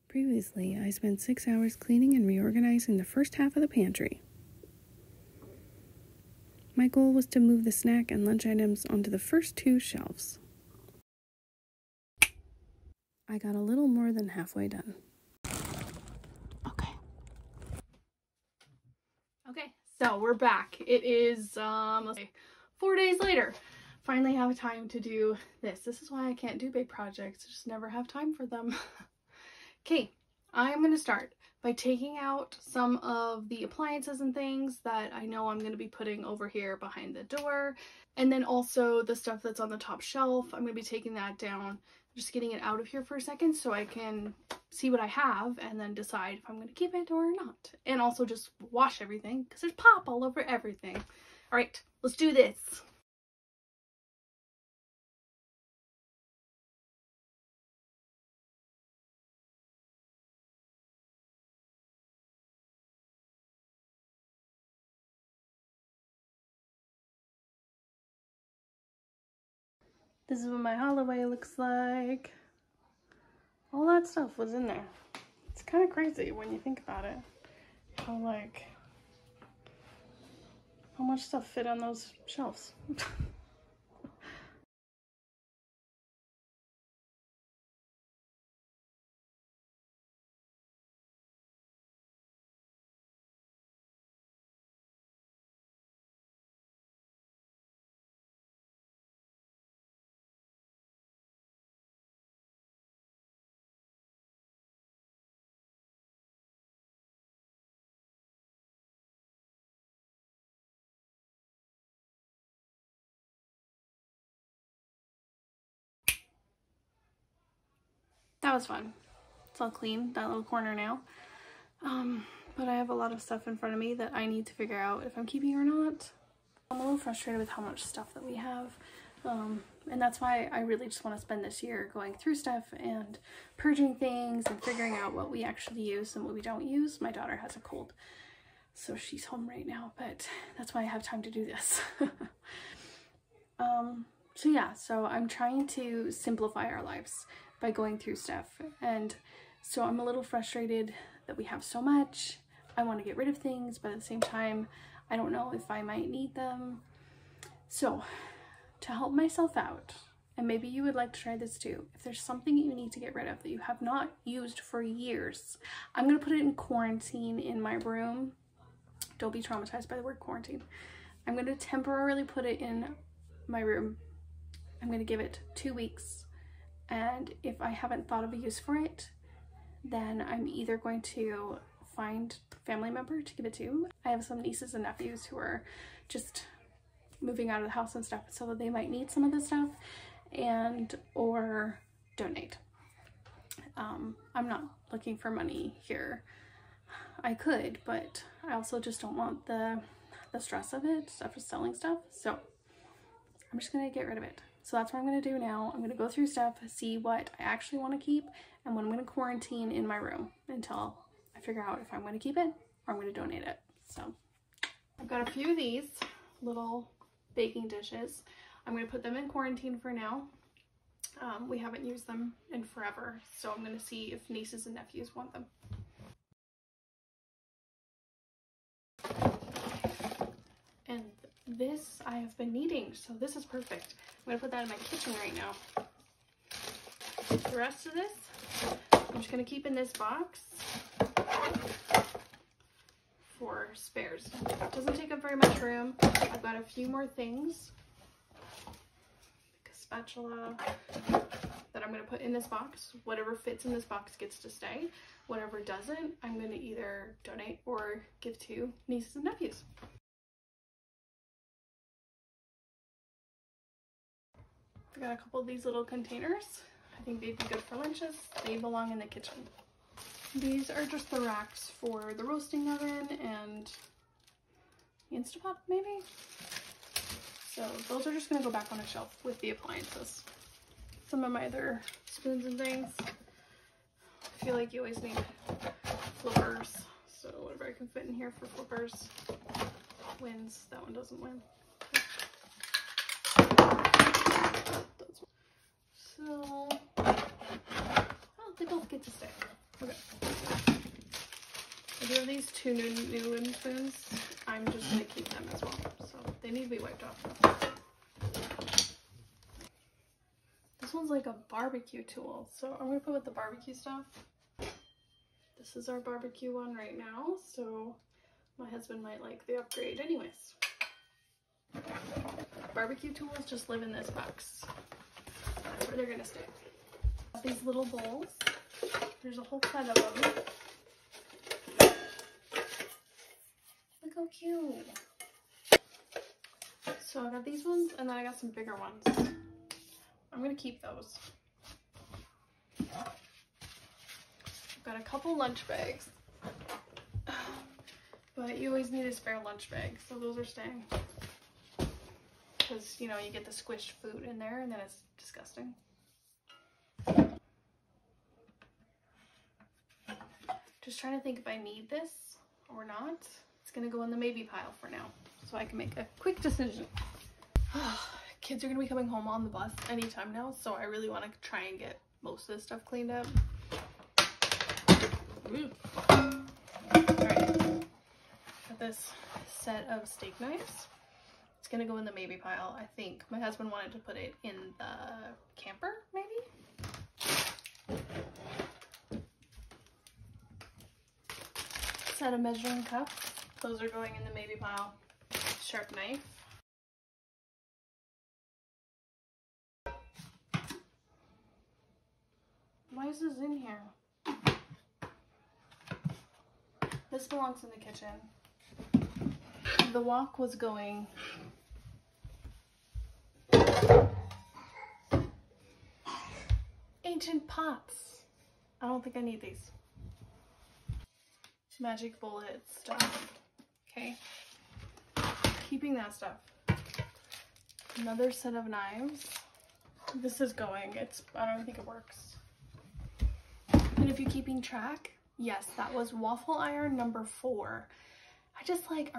Previously, I spent 6 hours cleaning and reorganizing the first half of the pantry. My goal was to move the snack and lunch items onto the first 2 shelves. I got a little more than halfway done. Okay, so we're back. It is, let's say 4 days later. Finally have time to do this. This is why I can't do big projects. I just never have time for them. Okay, I am going to start by taking out some of the appliances and things that I know I'm going to be putting over here behind the door. And then also the stuff that's on the top shelf. I'm going to be taking that down, just getting it out of here for a second so I can see what I have and then decide if I'm going to keep it or not. And also just wash everything because there's pop all over everything. All right, let's do this. This is what my hallway looks like. All that stuff was in there. It's kind of crazy when you think about it. How much stuff fit on those shelves. That was fun. It's all clean, that little corner now. But I have a lot of stuff in front of me that I need to figure out if I'm keeping or not. I'm a little frustrated with how much stuff that we have. And that's why I really just want to spend this year going through stuff and purging things and figuring out what we actually use and what we don't use. My daughter has a cold, so she's home right now, but that's why I have time to do this. So yeah, so I'm trying to simplify our lives by going through stuff, and so I'm a little frustrated that we have so much. I want to get rid of things, but at the same time I don't know if I might need them. So to help myself out, and maybe you would like to try this too, if there's something you need to get rid of that you have not used for years, I'm going to put it in quarantine in my room. Don't be traumatized by the word quarantine. I'm going to temporarily put it in my room. I'm going to give it 2 weeks, and if I haven't thought of a use for it, then I'm either going to find a family member to give it to. I have some nieces and nephews who are just moving out of the house and stuff, so that they might need some of this stuff, and or donate. I'm not looking for money here. I could, but I also just don't want the stress of it, after selling stuff, so I'm just gonna get rid of it. So that's what I'm going to do now. I'm going to go through stuff, see what I actually want to keep, and what I'm going to quarantine in my room until I figure out if I'm going to keep it or I'm going to donate it. So I've got a few of these little baking dishes. I'm going to put them in quarantine for now. We haven't used them in forever, so I'm going to see if nieces and nephews want them. And this I have been needing, so this is perfect. I'm gonna put that in my kitchen right now. The rest of this, I'm just gonna keep in this box for spares. It doesn't take up very much room. I've got a few more things, like a spatula, that I'm gonna put in this box. Whatever fits in this box gets to stay. Whatever doesn't, I'm gonna either donate or give to nieces and nephews. I got a couple of these little containers. I think they'd be good for lunches. They belong in the kitchen. These are just the racks for the roasting oven and the Instapot, maybe? So those are just gonna go back on a shelf with the appliances. Some of my other spoons and things. I feel like you always need flippers. So whatever I can fit in here for flippers wins. That one doesn't win. So, oh, they both get to stay. Okay. I do have these two new wooden spoons. I'm just gonna keep them as well. So they need to be wiped off. This one's like a barbecue tool. So I'm gonna put with the barbecue stuff. This is our barbecue one right now. So my husband might like the upgrade anyways. Barbecue tools just live in this box. That's where they're gonna stay. These little bowls. There's a whole set of them. Look how cute. So I got these ones and then I got some bigger ones. I'm gonna keep those. I've got a couple lunch bags. But you always need a spare lunch bag, so those are staying. Because, you know, you get the squished food in there and then it's disgusting. Just trying to think if I need this or not. It's gonna go in the maybe pile for now, so I can make a quick decision. Kids are gonna be coming home on the bus anytime now, so I really want to try and get most of this stuff cleaned up. Alright, got this set of steak knives. It's gonna go in the maybe pile. I think my husband wanted to put it in the camper, maybe? Set of measuring cups. Those are going in the maybe pile. Sharp knife. Why is this in here? This belongs in the kitchen. The wok was going. Ancient pots. I don't think I need these. Magic bullet stuff. Okay. Keeping that stuff. Another set of knives. This is going. I don't think it works. And if you're keeping track, yes, that was waffle iron number 4. I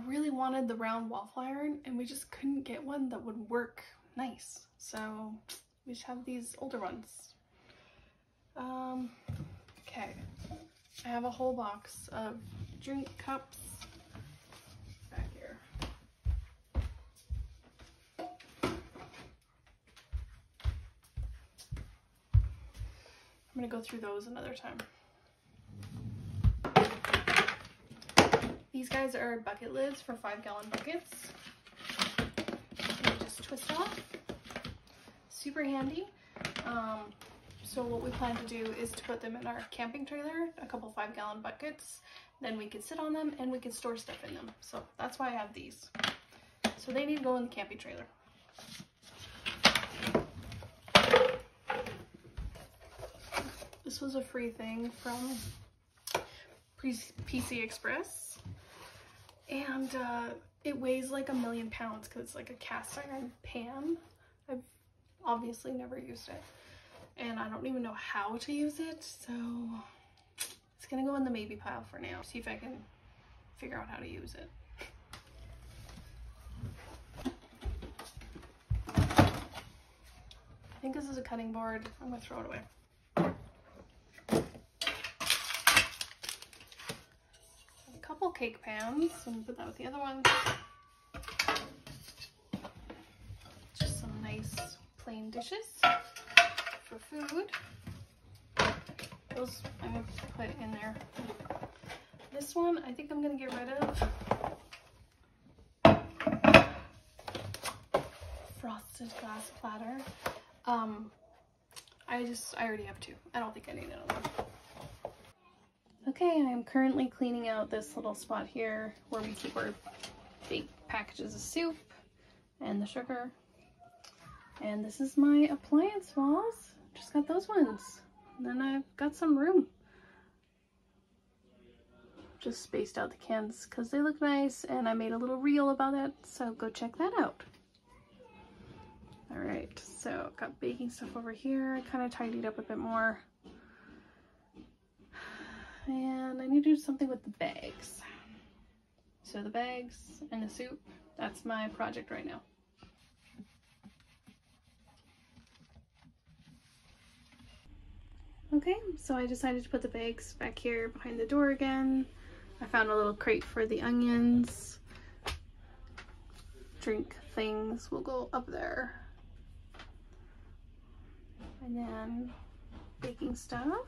really wanted the round waffle iron and we just couldn't get one that would work nice. So we just have these older ones. Okay. I have a whole box of drink cups back here. I'm gonna go through those another time. These guys are bucket lids for 5-gallon buckets. You just twist off. Super handy. So what we plan to do is to put them in our camping trailer, a couple 5-gallon buckets. Then we can sit on them and we can store stuff in them. So that's why I have these. So they need to go in the camping trailer. This was a free thing from PC Express. And it weighs like 1,000,000 pounds because it's like a cast iron pan. I've obviously never used it. And I don't even know how to use it, so it's gonna go in the maybe pile for now. See if I can figure out how to use it. I think this is a cutting board. I'm gonna throw it away. A couple cake pans. I'm gonna put that with the other ones. Just some nice plain dishes for food. Those I'm gonna put in there. This one I think I'm gonna get rid of. Frosted glass platter. I already have 2. I don't think I need another one. Okay, I am currently cleaning out this little spot here where we keep our big packages of soup and the sugar. And this is my appliance walls. Just got those ones. And then I've got some room. Just spaced out the cans because they look nice and I made a little reel about it, so go check that out. Alright, so got baking stuff over here. Kind of tidied up a bit more. And I need to do something with the bags. So the bags and the soup, that's my project right now. Okay, so I decided to put the bags back here behind the door again. I found a little crate for the onions. Drink things will go up there. And then baking stuff.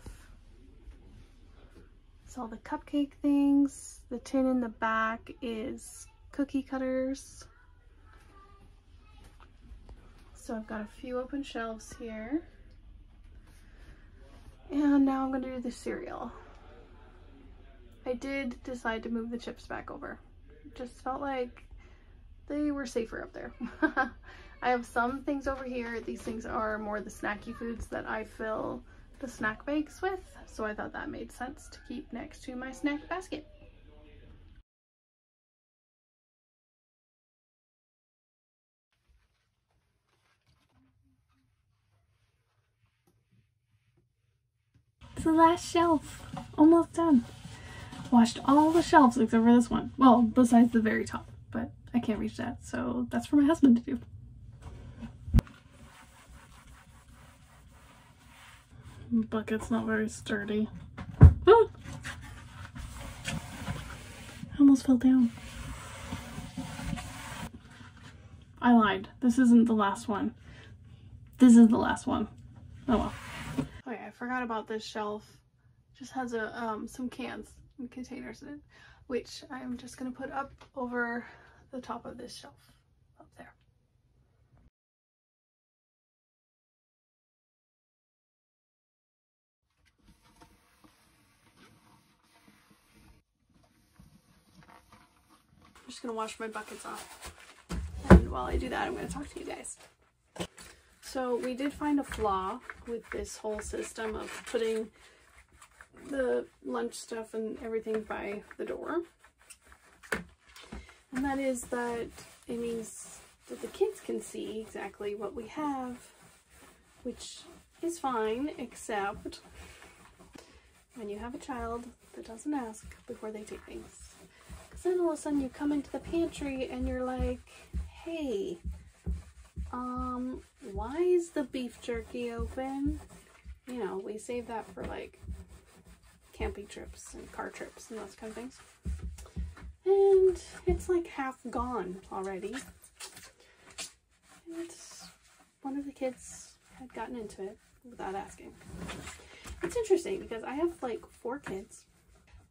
It's all the cupcake things. The tin in the back is cookie cutters. So I've got a few open shelves here. And now I'm going to do the cereal. I did decide to move the chips back over. Just felt like they were safer up there. I have some things over here. These things are more the snacky foods that I fill the snack bags with. So I thought that made sense to keep next to my snack basket. It's the last shelf. Almost done. Washed all the shelves except for this one. Well, besides the very top, but I can't reach that, so that's for my husband to do. Bucket's not very sturdy. Oh! I almost fell down. I lied. This isn't the last one. This is the last one. Oh well. Okay, I forgot about this shelf. It just has some cans and containers in it, which I'm just gonna put up over the top of this shelf up there. I'm just gonna wash my buckets off, and while I do that, I'm gonna talk to you guys. So we did find a flaw with this whole system of putting the lunch stuff and everything by the door. And that is that it means that the kids can see exactly what we have, which is fine, except when you have a child that doesn't ask before they take things. Because then all of a sudden you come into the pantry and you're like, hey, why is the beef jerky open? You know, we save that for like camping trips and car trips and those kind of things. And it's like half gone already. And one of the kids had gotten into it without asking. It's interesting because I have like 4 kids.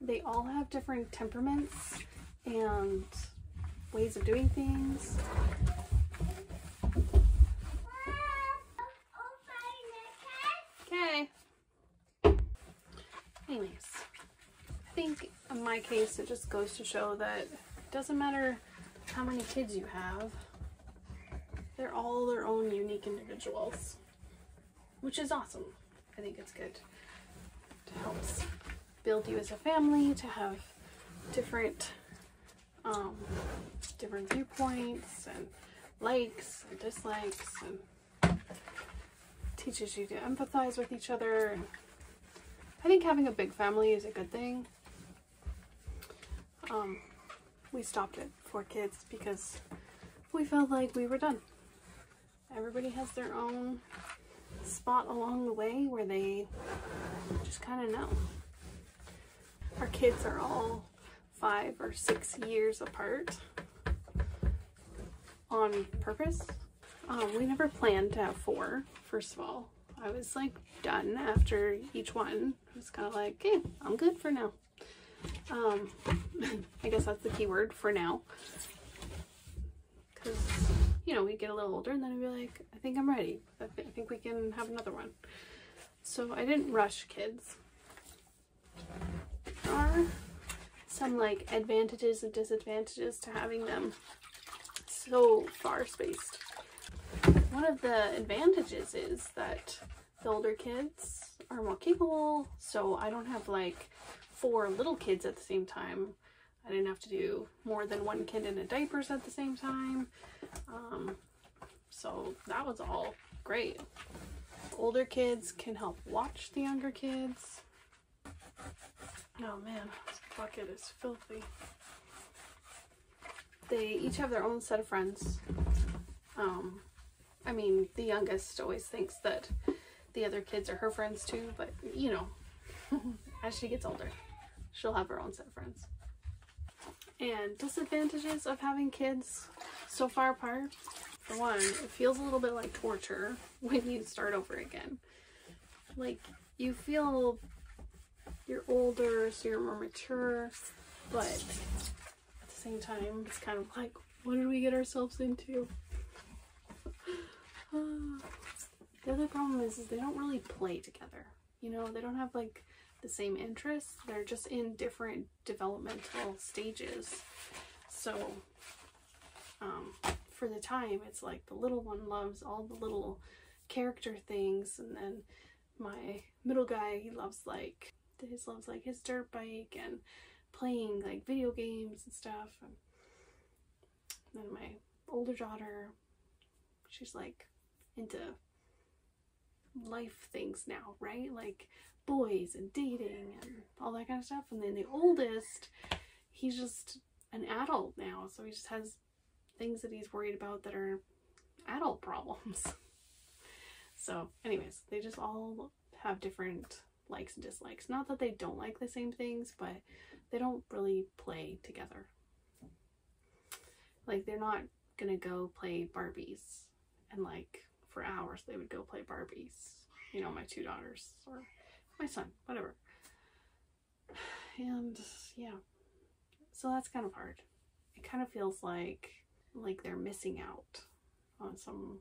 They all have different temperaments and ways of doing things. Okay. Anyways, I think in my case it just goes to show that it doesn't matter how many kids you have, they're all their own unique individuals, which is awesome. I think it's good. It helps build you as a family to have different different viewpoints and likes and dislikes, and teaches you to empathize with each other. And I think having a big family is a good thing. We stopped at 4 kids because we felt like we were done. Everybody has their own spot along the way where they just kind of know. Our kids are all 5 or 6 years apart on purpose. We never planned to have 4, first of all. I was like done after each one. I was kind of like, okay, I'm good for now. I guess that's the key word, for now. Because, you know, we get a little older and then I'd be like, I think I'm ready. I think we can have another one. So I didn't rush kids. There are some like advantages and disadvantages to having them so far spaced. One of the advantages is that the older kids are more capable, so I don't have like 4 little kids at the same time. I didn't have to do more than 1 kid in a diapers at the same time. So that was all great. Older kids can help watch the younger kids. Oh man, this bucket is filthy. They each have their own set of friends. I mean, the youngest always thinks that the other kids are her friends too, but you know, as she gets older, she'll have her own set of friends. And disadvantages of having kids so far apart. For one, it feels a little bit like torture when you start over again. Like, you feel you're older, so you're more mature, but at the same time, it's kind of like, what did we get ourselves into? The other problem is they don't really play together. You know, they don't have like the same interests. They're just in different developmental stages. So for the time, it's like the little one loves all the little character things, and then my middle guy, he loves like his dirt bike and playing like video games and stuff. And then my older daughter, she's like into life things now, right? Like boys and dating and all that kind of stuff. And then the oldest, he's just an adult now, so he just has things that he's worried about that are adult problems. So anyways, they just all have different likes and dislikes. Not that they don't like the same things, but they don't really play together. Like, they're not gonna go play Barbies and like for hours they would go play Barbies, you know, my two daughters or my son, whatever. And yeah, so that's kind of hard. It kind of feels like they're missing out on some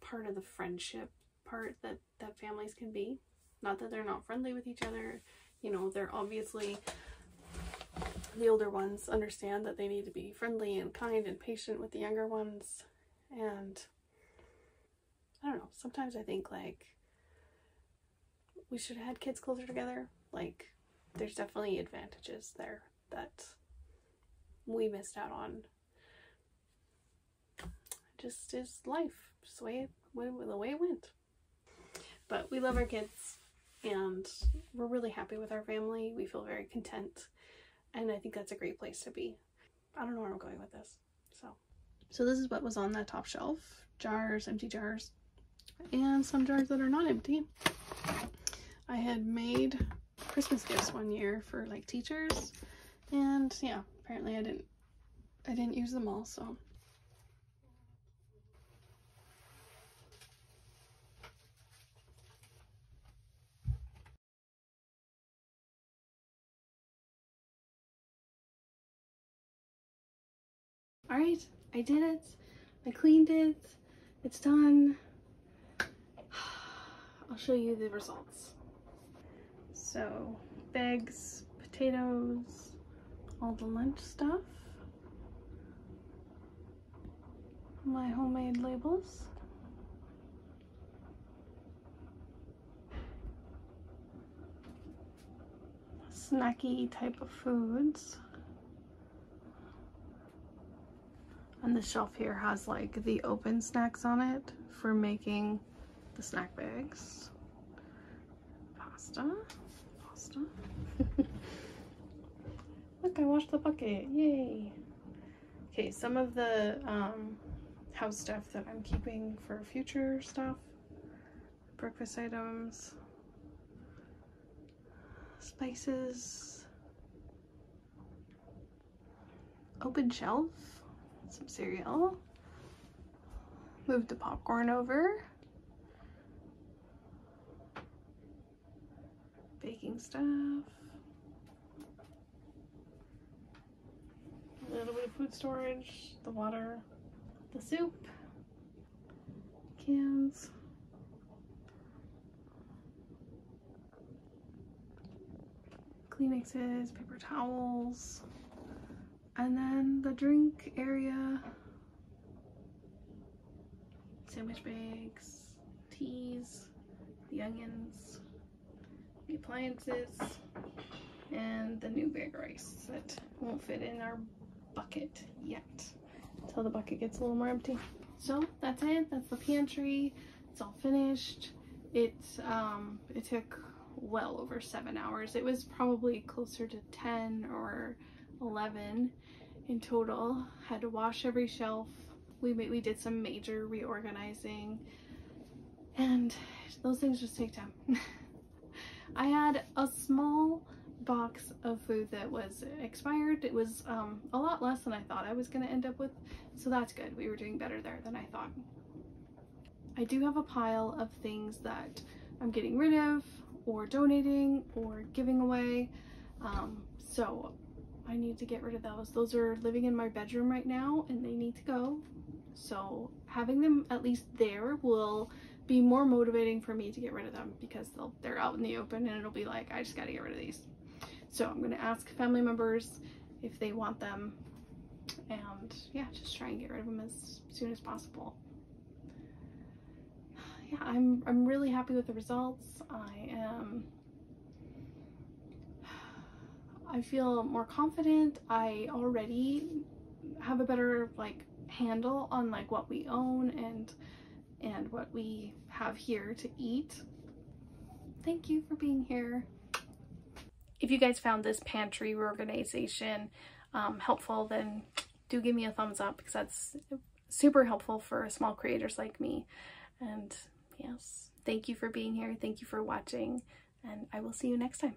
part of the friendship part that families can be. Not that they're not friendly with each other, you know, they're obviously, the older ones understand that they need to be friendly and kind and patient with the younger ones. And I don't know, sometimes I think like we should have had kids closer together. Like, there's definitely advantages there that we missed out on. Just is life, just the way it went. But we love our kids, and we're really happy with our family. We feel very content, and I think that's a great place to be. I don't know where I'm going with this. So this is what was on that top shelf. Jars, empty jars, and some jars that are not empty. I had made Christmas gifts one year for like teachers, and yeah, apparently I didn't use them all, so. Alright, I did it. I cleaned it. It's done. I'll show you the results. So, bags, potatoes, all the lunch stuff. My homemade labels. Snacky type of foods. And the shelf here has like the open snacks on it for making the snack bags. Pasta. Look, I washed the bucket, yay. Okay, some of the house stuff that I'm keeping for future stuff. Breakfast items. Spices. Open shelf. Some cereal. Moved the popcorn over. Baking stuff. A little bit of food storage. The water. The soup. Cans. Kleenexes, paper towels. And then the drink area, sandwich bags, teas, the onions, the appliances, and the new bag rice that won't fit in our bucket yet until the bucket gets a little more empty. So that's it. That's the pantry. It's all finished. It took well over 7 hours. It was probably closer to 10 or 11 in total. Had to wash every shelf. We did some major reorganizing. And those things just take time. I had a small box of food that was expired. It was a lot less than I thought I was going to end up with, so that's good. We were doing better there than I thought. I do have a pile of things that I'm getting rid of or donating or giving away, so I need to get rid of those. Those are living in my bedroom right now and they need to go, so having them at least there will be more motivating for me to get rid of them, because they're out in the open and it'll be like, I just got to get rid of these. So I'm going to ask family members if they want them, and yeah, just try and get rid of them as soon as possible. Yeah, I'm really happy with the results. I feel more confident. I already have a better like handle on like what we own and what we have here to eat. Thank you for being here. If you guys found this pantry reorganization helpful, then do give me a thumbs up, because that's super helpful for small creators like me. And yes, thank you for being here. Thank you for watching, and I will see you next time.